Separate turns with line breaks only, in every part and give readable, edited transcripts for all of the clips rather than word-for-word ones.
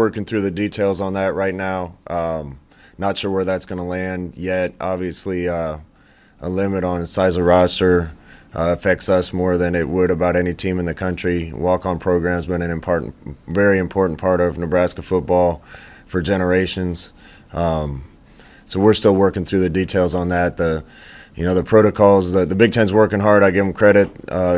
Working through the details on that right now. Not sure where that's going to land yet. Obviously, a limit on size of roster affects us more than it would about any team in the country. Walk-on program's been an very important part of Nebraska football for generations. So we're still working through the details on that. The protocols. The Big Ten's working hard. I give them credit.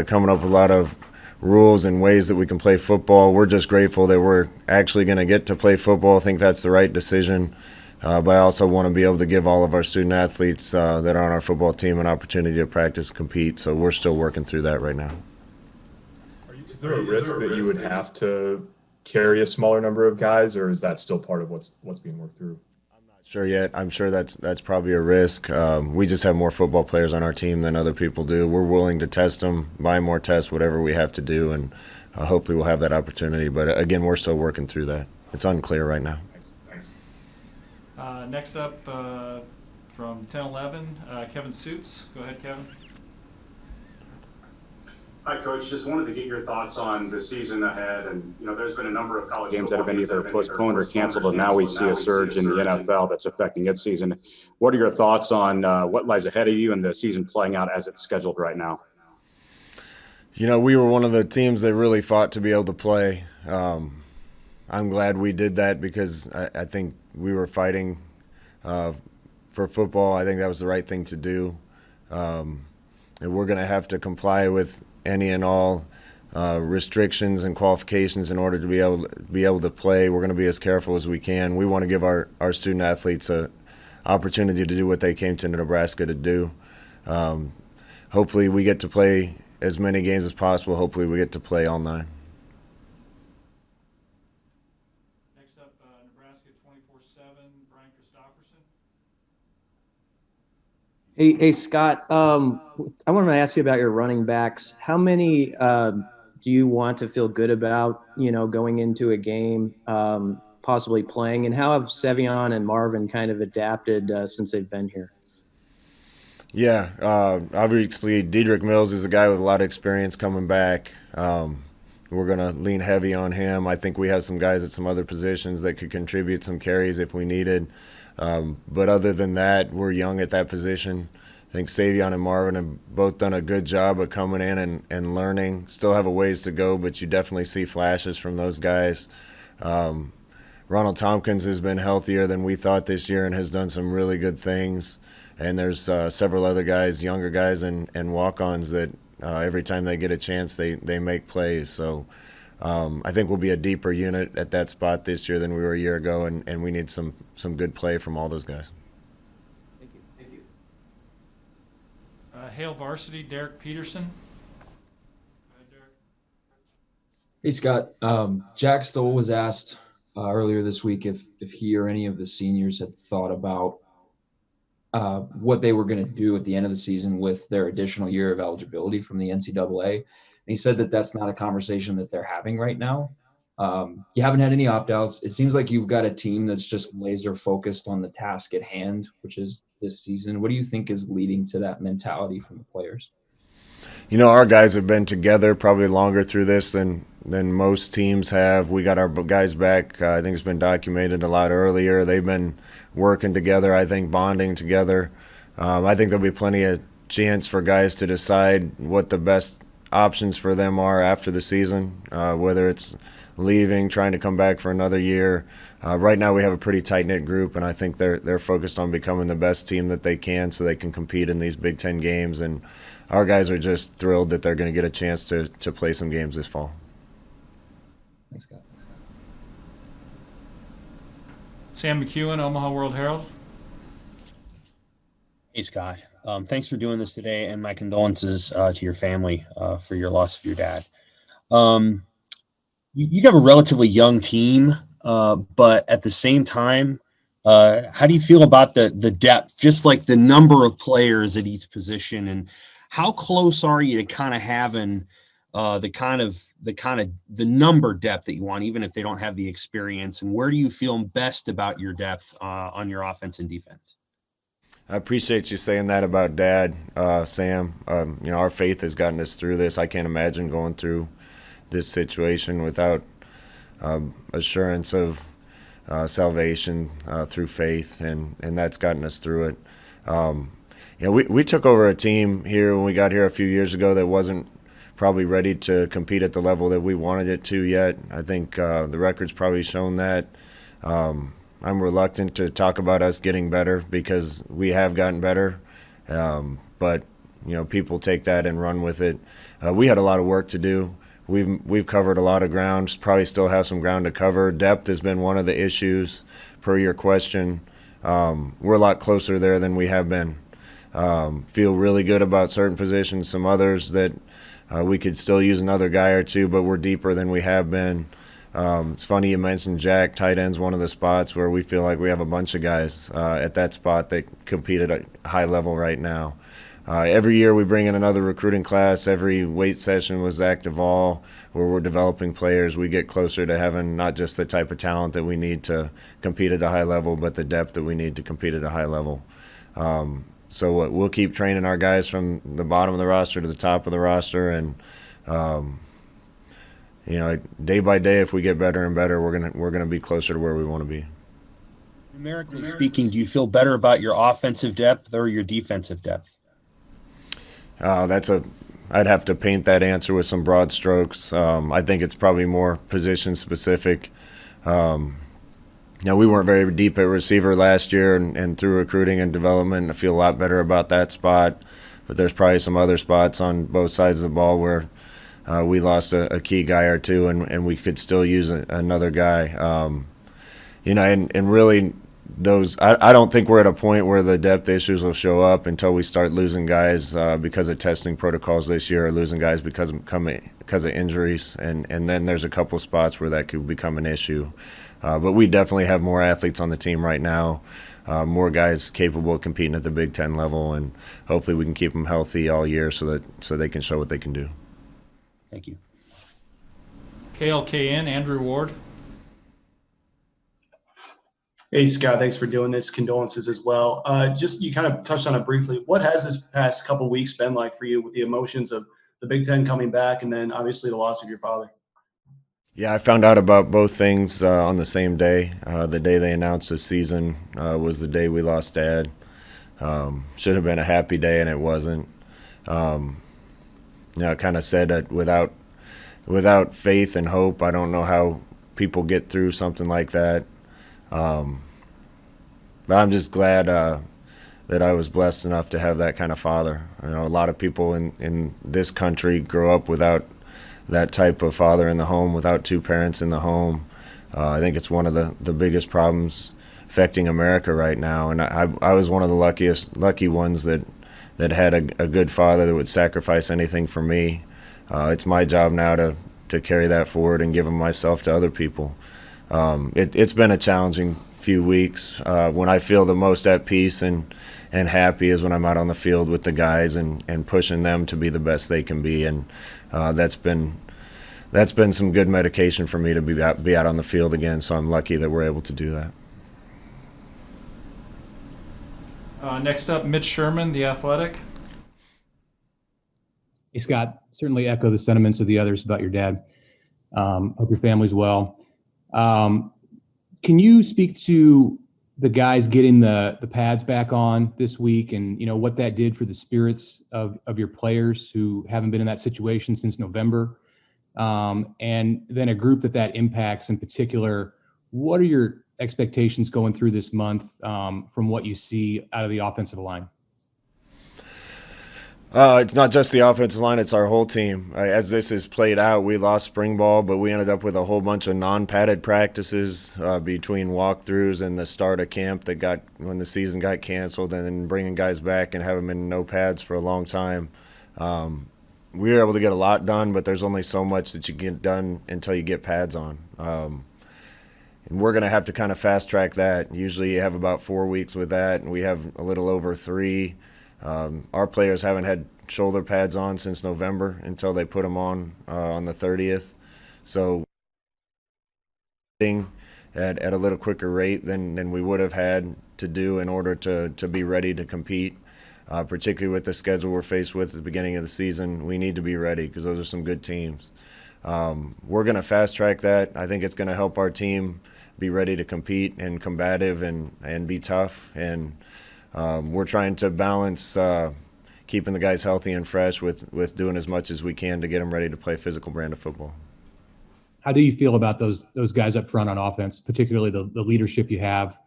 Coming up with a lot of rules and ways that we can play football. We're just grateful that we're actually going to get to play football. I think that's the right decision. But I also want to be able to give all of our student athletes that are on our football team an opportunity to practice, compete. So we're still working through that right now.
Is there a risk that you would have to carry a smaller number of guys, or is that still part of what's being worked through?
Sure yet. I'm sure that's probably a risk. We just have more football players on our team than other people do. We're willing to test them, buy more tests, whatever we have to do, and hopefully we'll have that opportunity. But again, we're still working through that. It's unclear right now.
Thanks.
Next up from 10-11, Kevin Suits. Go ahead, Kevin.
Hi, Coach. Just wanted to get your thoughts on the season ahead. And, there's been a number of college games that have been either postponed or canceled, and now we see a surge in the NFL that's affecting its season. What are your thoughts on what lies ahead of you and the season playing out as it's scheduled right now?
We were one of the teams that really fought to be able to play. I'm glad we did that because I think we were fighting for football. I think that was the right thing to do. And we're going to have to comply with any and all restrictions and qualifications in order to be able to play. We're going to be as careful as we can. We want to give our student athletes a opportunity to do what they came to Nebraska to do. Hopefully we get to play as many games as possible. Hopefully we get to play all 9.
Next up, Nebraska 24/7, Brian Christopherson.
Hey, Scott. I wanted to ask you about your running backs. How many do you want to feel good about, going into a game, possibly playing? And how have Sevion and Marvin kind of adapted since they've been here?
Yeah, obviously Dedrick Mills is a guy with a lot of experience coming back. We're going to lean heavy on him. I think we have some guys at some other positions that could contribute some carries if we needed. But other than that, we're young at that position. I think Savion and Marvin have both done a good job of coming in and learning. Still have a ways to go, but you definitely see flashes from those guys. Ronald Tompkins has been healthier than we thought this year and has done some really good things. And there's several other guys, younger guys and walk-ons that every time they get a chance, they make plays. So I think we'll be a deeper unit at that spot this year than we were a year ago, and we need some good play from all those guys.
Thank you.
Hale varsity, Derek Peterson. Go ahead, Derek.
Hey, Scott. Jack Stoll was asked earlier this week if he or any of the seniors had thought about what they were going to do at the end of the season with their additional year of eligibility from the NCAA. And he said that that's not a conversation that they're having right now. You haven't had any opt-outs. It seems like you've got a team that's just laser focused on the task at hand, which is this season. What do you think is leading to that mentality from the players?
Our guys have been together probably longer through this than most teams have. We got our guys back. I think it's been documented a lot earlier. They've been working together, I think bonding together. I think there'll be plenty of chance for guys to decide what the best options for them are after the season, whether it's leaving, trying to come back for another year. Right now we have a pretty tight-knit group, and I think they're focused on becoming the best team that they can so they can compete in these Big Ten games. And our guys are just thrilled that they're going to get a chance to play some games this fall.
Thanks, Scott.
Sam McEwen, Omaha World-Herald.
Hey, Scott. Thanks for doing this today, and my condolences to your family for your loss of your dad. You have a relatively young team, but at the same time, how do you feel about the depth, just like the number of players at each position, and how close are you to kind of having the number depth that you want, even if they don't have the experience? And where do you feel best about your depth on your offense and defense?
I appreciate you saying that about Dad, Sam. Our faith has gotten us through this. I can't imagine going through this situation without assurance of salvation through faith, and that's gotten us through it. We took over a team here when we got here a few years ago that wasn't probably ready to compete at the level that we wanted it to yet. I think the record's probably shown that. I'm reluctant to talk about us getting better because we have gotten better, but people take that and run with it. We had a lot of work to do. We've covered a lot of ground, probably still have some ground to cover. Depth has been one of the issues, per your question. We're a lot closer there than we have been. Feel really good about certain positions, some others that we could still use another guy or two, but we're deeper than we have been. It's funny you mentioned Jack. Tight end's one of the spots where we feel like we have a bunch of guys at that spot that compete at a high level right now. Every year we bring in another recruiting class. Every weight session with Zach Duvall, where we're developing players, we get closer to having not just the type of talent that we need to compete at a high level, but the depth that we need to compete at a high level. So we'll keep training our guys from the bottom of the roster to the top of the roster, and day by day, if we get better and better, we're gonna be closer to where we want to be.
Numerically speaking, do you feel better about your offensive depth or your defensive depth?
I'd have to paint that answer with some broad strokes. I think it's probably more position specific. We weren't very deep at receiver last year, and through recruiting and development, I feel a lot better about that spot. But there's probably some other spots on both sides of the ball where we lost a key guy or two, and we could still use another guy. And really, I don't think we're at a point where the depth issues will show up until we start losing guys because of testing protocols this year, or losing guys because of injuries, and then there's a couple spots where that could become an issue. But we definitely have more athletes on the team right now, more guys capable of competing at the Big Ten level, and hopefully we can keep them healthy all year so they can show what they can do.
Thank you.
KLKN, Andrew Ward.
Hey, Scott, thanks for doing this. Condolences as well. You kind of touched on it briefly. What has this past couple weeks been like for you with the emotions of the Big Ten coming back and then obviously the loss of your father?
Yeah, I found out about both things on the same day. The day they announced the season was the day we lost Dad. Should have been a happy day, and it wasn't. I kind of said that without faith and hope, I don't know how people get through something like that. But I'm just glad that I was blessed enough to have that kind of father. A lot of people in this country grow up without that type of father in the home, without two parents in the home. I think it's one of the biggest problems affecting America right now. And I was one of the lucky ones that had a good father that would sacrifice anything for me. It's my job now to carry that forward and give myself to other people. It's been a challenging few weeks. When I feel the most at peace and happy is when I'm out on the field with the guys and pushing them to be the best they can be. And that's been some good medication for me to be out on the field again. So I'm lucky that we're able to do that.
Next up, Mitch Sherman, The Athletic.
Hey, Scott, certainly echo the sentiments of the others about your dad. Hope your family's well. Can you speak to the guys getting the pads back on this week and, what that did for the spirits of your players who haven't been in that situation since November? And then a group that impacts in particular, what are your expectations going through this month from what you see out of the offensive line?
It's not just the offensive line, it's our whole team. As this is played out, we lost spring ball, but we ended up with a whole bunch of non-padded practices between walkthroughs and the start of camp when the season got canceled, and then bringing guys back and have them in no pads for a long time. We were able to get a lot done, but there's only so much that you get done until you get pads on. And we're going to have to kind of fast track that. Usually you have about 4 weeks with that, and we have a little over 3. Our players haven't had shoulder pads on since November until they put them on the 30th. So at a little quicker rate than we would have had to do in order to be ready to compete, particularly with the schedule we're faced with at the beginning of the season. We need to be ready because those are some good teams. We're going to fast track that. I think it's going to help our team be ready to compete and combative and be tough. And we're trying to balance keeping the guys healthy and fresh with doing as much as we can to get them ready to play a physical brand of football.
How do you feel about those guys up front on offense, particularly the leadership you have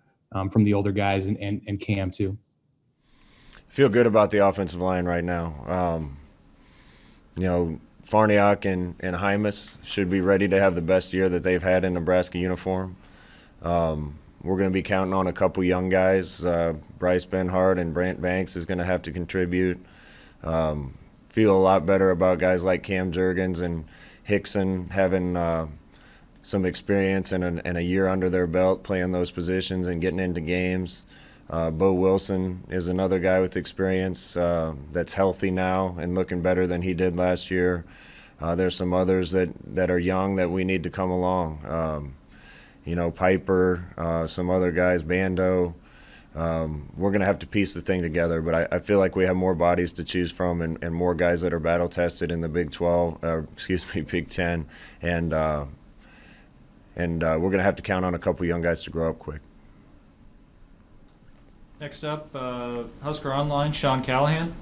from the older guys and Cam too?
Feel good about the offensive line right now. Farniok and Hymas should be ready to have the best year that they've had in Nebraska uniform. We're going to be counting on a couple young guys. Bryce Benhart and Brant Banks is going to have to contribute. Feel a lot better about guys like Cam Jurgens and Hickson having some experience and a year under their belt playing those positions and getting into games. Bo Wilson is another guy with experience that's healthy now and looking better than he did last year. There's some others that are young that we need to come along. Piper, some other guys, Bando. We're going to have to piece the thing together, but I feel like we have more bodies to choose from and more guys that are battle tested in the Big 10, and we're going to have to count on a couple young guys to grow up quick.
Next up, Husker Online, Sean Callahan.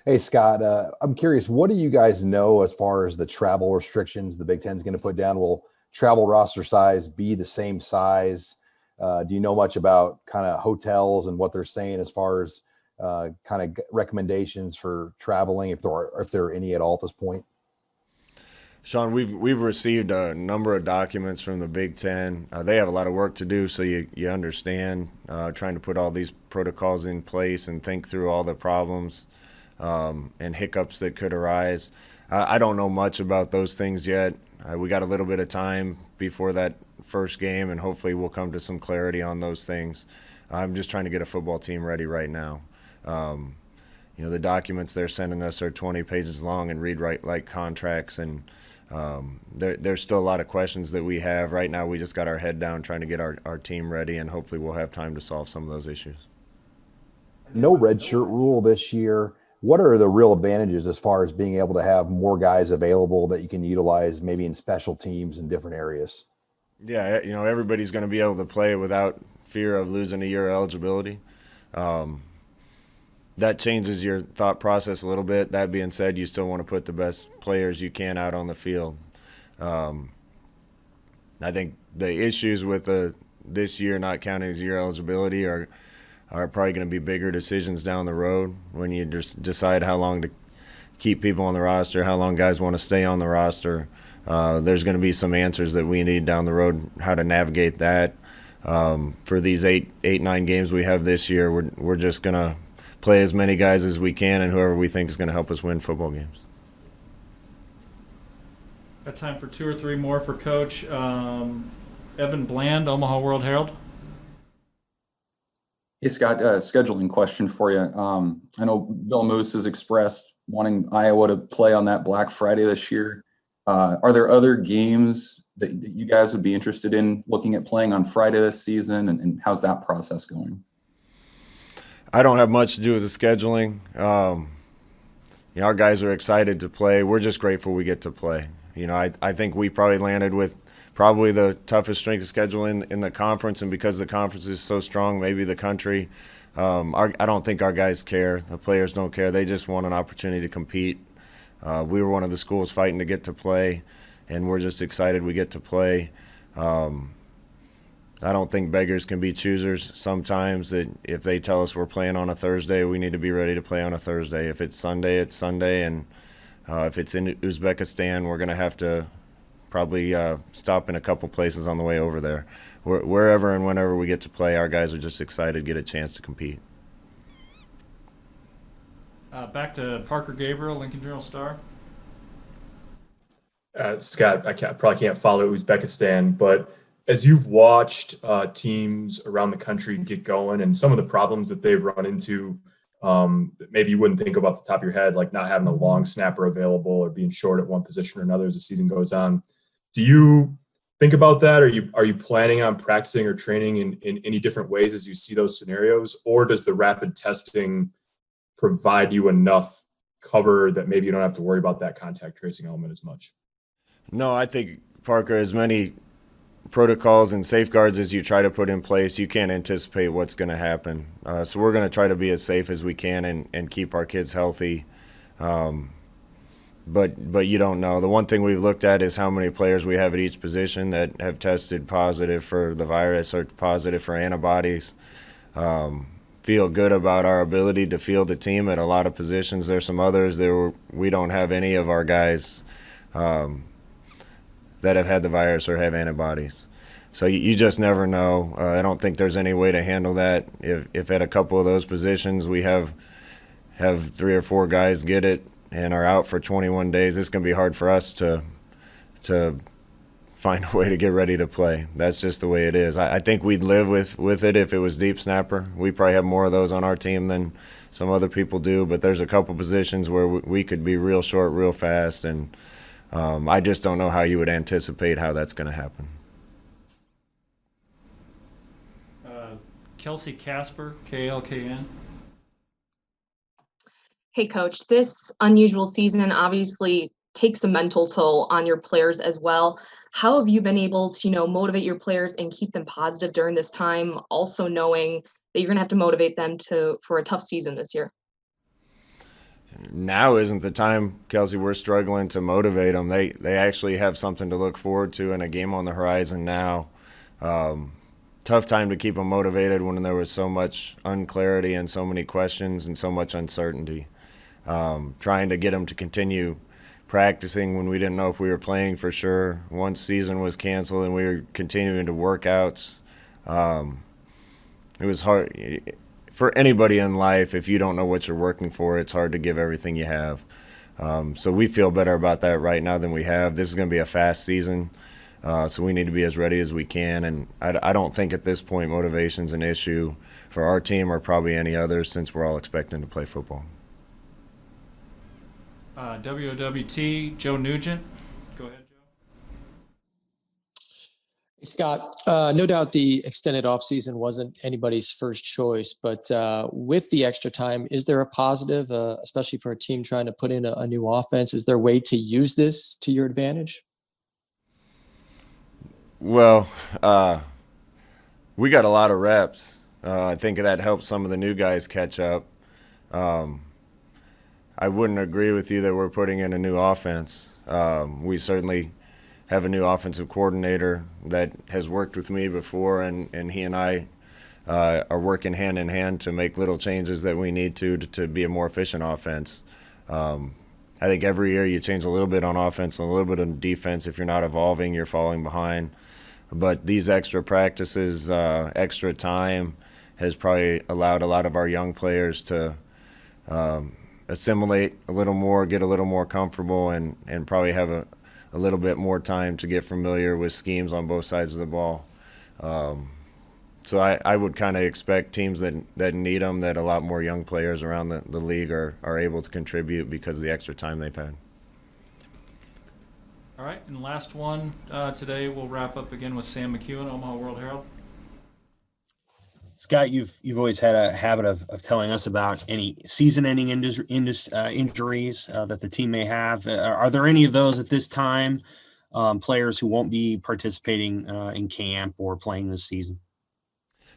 Hey, Scott, I'm curious, what do you guys know as far as the travel restrictions the Big Ten's going to put down? Will travel roster size be the same size? Do you know much about kind of hotels and what they're saying as far as kind of recommendations for traveling, if there are any at all at this point?
Sean, we've received a number of documents from the Big Ten. They have a lot of work to do, so you understand trying to put all these protocols in place and think through all the problems and hiccups that could arise. I don't know much about those things yet. We got a little bit of time before that first game, and hopefully we'll come to some clarity on those things. I'm just trying to get a football team ready right now. The documents they're sending us are 20 pages long and read-write like contracts, and there's still a lot of questions that we have. Right now we just got our head down trying to get our team ready, and hopefully we'll have time to solve some of those issues.
No redshirt rule this year. What are the real advantages as far as being able to have more guys available that you can utilize maybe in special teams in different areas?
Yeah, everybody's going to be able to play without fear of losing a year of eligibility. That changes your thought process a little bit. That being said, you still want to put the best players you can out on the field. I think the issues with this year not counting as year eligibility are probably going to be bigger decisions down the road when you just decide how long to keep people on the roster, how long guys want to stay on the roster. There's going to be some answers that we need down the road, how to navigate that. For these 9 games we have this year, we're just going to play as many guys as we can and whoever we think is going to help us win football games.
Got time for 2 or 3 more for Coach. Evan Bland, Omaha World-Herald.
Hey, Scott, scheduling question for you. I know Bill Moose has expressed wanting Iowa to play on that Black Friday this year. Are there other games that you guys would be interested in looking at playing on Friday this season, and how's that process going?
I don't have much to do with the scheduling. Our guys are excited to play. We're just grateful we get to play. I think we probably landed with probably the toughest strength of schedule in the conference, and because the conference is so strong, maybe the country. I don't think our guys care. The players don't care. They just want an opportunity to compete. We were one of the schools fighting to get to play, and we're just excited we get to play. I don't think beggars can be choosers. Sometimes that if they tell us we're playing on a Thursday, we need to be ready to play on a Thursday. If it's Sunday, it's Sunday, and if it's in Uzbekistan, we're going to have to probably stop in a couple places on the way over there. Wherever and whenever we get to play, our guys are just excited to get a chance to compete.
Back to Parker Gabriel, Lincoln Journal-Star.
Scott, I probably can't follow Uzbekistan, but as you've watched teams around the country get going and some of the problems that they've run into, maybe you wouldn't think of off the top of your head, like not having a long snapper available or being short at one position or another as the season goes on. Do you think about that? Are you planning on practicing or training in any different ways as you see those scenarios? Or does the rapid testing provide you enough cover that maybe you don't have to worry about that contact tracing element as much?
No, I think, Parker, as many protocols and safeguards as you try to put in place, you can't anticipate what's going to happen. So we're going to try to be as safe as we can and keep our kids healthy. But you don't know. The one thing we've looked at is how many players we have at each position that have tested positive for the virus or positive for antibodies. Feel good about our ability to field the team at a lot of positions. There's some others we don't have any of our guys that have had the virus or have antibodies. So you just never know. I don't think there's any way to handle that. If at a couple of those positions we have 3 or 4 guys get it and are out for 21 days, it's going to be hard for us to find a way to get ready to play. That's just the way it is. I think we'd live with it if it was deep snapper. We probably have more of those on our team than some other people do, but there's a couple positions where we could be real short, real fast, and I just don't know how you would anticipate how that's going to happen.
Kelsey Casper, KLKN.
Hey, Coach, this unusual season obviously takes a mental toll on your players as well. How have you been able to, motivate your players and keep them positive during this time, also knowing that you're going to have to motivate them for a tough season this year?
Now isn't the time, Kelsey. We're struggling to motivate them. They actually have something to look forward to and a game on the horizon now. Tough time to keep them motivated when there was so much unclarity and so many questions and so much uncertainty. Trying to get them to continue practicing when we didn't know if we were playing for sure. Once season was canceled and we were continuing to workouts, it was hard. For anybody in life, if you don't know what you're working for, it's hard to give everything you have. So we feel better about that right now than we have. This is going to be a fast season, so we need to be as ready as we can. And I don't think at this point motivation's an issue for our team or probably any others, since we're all expecting to play football.
WOWT, Joe Nugent. Go ahead, Joe.
Hey, Scott, no doubt the extended offseason wasn't anybody's first choice, but with the extra time, is there a positive, especially for a team trying to put in a new offense? Is there a way to use this to your advantage?
Well, we got a lot of reps. I think that helps some of the new guys catch up. I wouldn't agree with you that we're putting in a new offense. We certainly have a new offensive coordinator that has worked with me before, and he and I are working hand in hand to make little changes that we need to be a more efficient offense. I think every year you change a little bit on offense and a little bit on defense. If you're not evolving, you're falling behind. But these extra practices, extra time has probably allowed a lot of our young players to assimilate a little more, get a little more comfortable, and probably have a little bit more time to get familiar with schemes on both sides of the ball. So I would kind of expect teams that need them, that a lot more young players around the league are able to contribute because of the extra time they've had.
All right, and last one today, we'll wrap up again with Sam McEwen, Omaha World-Herald.
Scott, you've always had a habit of telling us about any season-ending injuries that the team may have. Are there any of those at this time, players who won't be participating in camp or playing this season?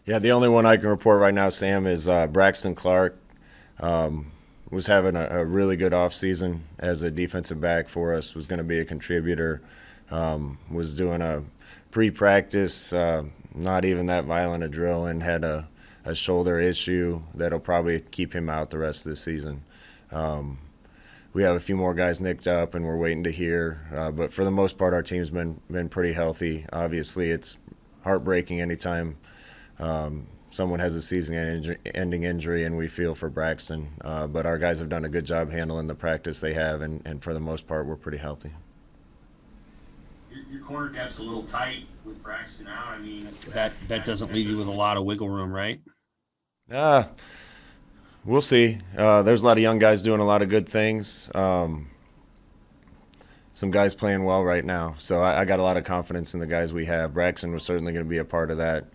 Yeah, the only one I can report right now, Sam, is Braxton Clark. Was having a really good offseason as a defensive back for us, was going to be a contributor, was doing a pre-practice, not even that violent a drill, and had a shoulder issue that'll probably keep him out the rest of the season. We have a few more guys nicked up, and we're waiting to hear. But for the most part, our team's been pretty healthy. Obviously, it's heartbreaking anytime someone has a season-ending injury, and we feel for Braxton. But our guys have done a good job handling the practice they have, and for the most part, we're pretty healthy.
Your corner depth's a little tight with Braxton out. I mean, that doesn't leave you with a lot of wiggle room, right?
We'll see. There's a lot of young guys doing a lot of good things. Some guys playing well right now. So I got a lot of confidence in the guys we have. Braxton was certainly going to be a part of that.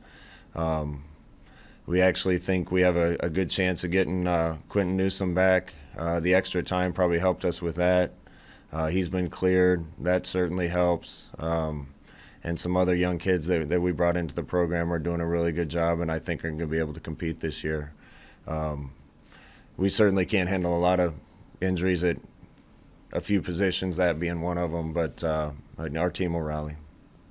We actually think we have a good chance of getting Quentin Newsome back. The extra time probably helped us with that. He's been cleared. That certainly helps. and some other young kids that we brought into the program are doing a really good job, and I think are going to be able to compete this year. We certainly can't handle a lot of injuries at a few positions, that being one of them, but our team will rally.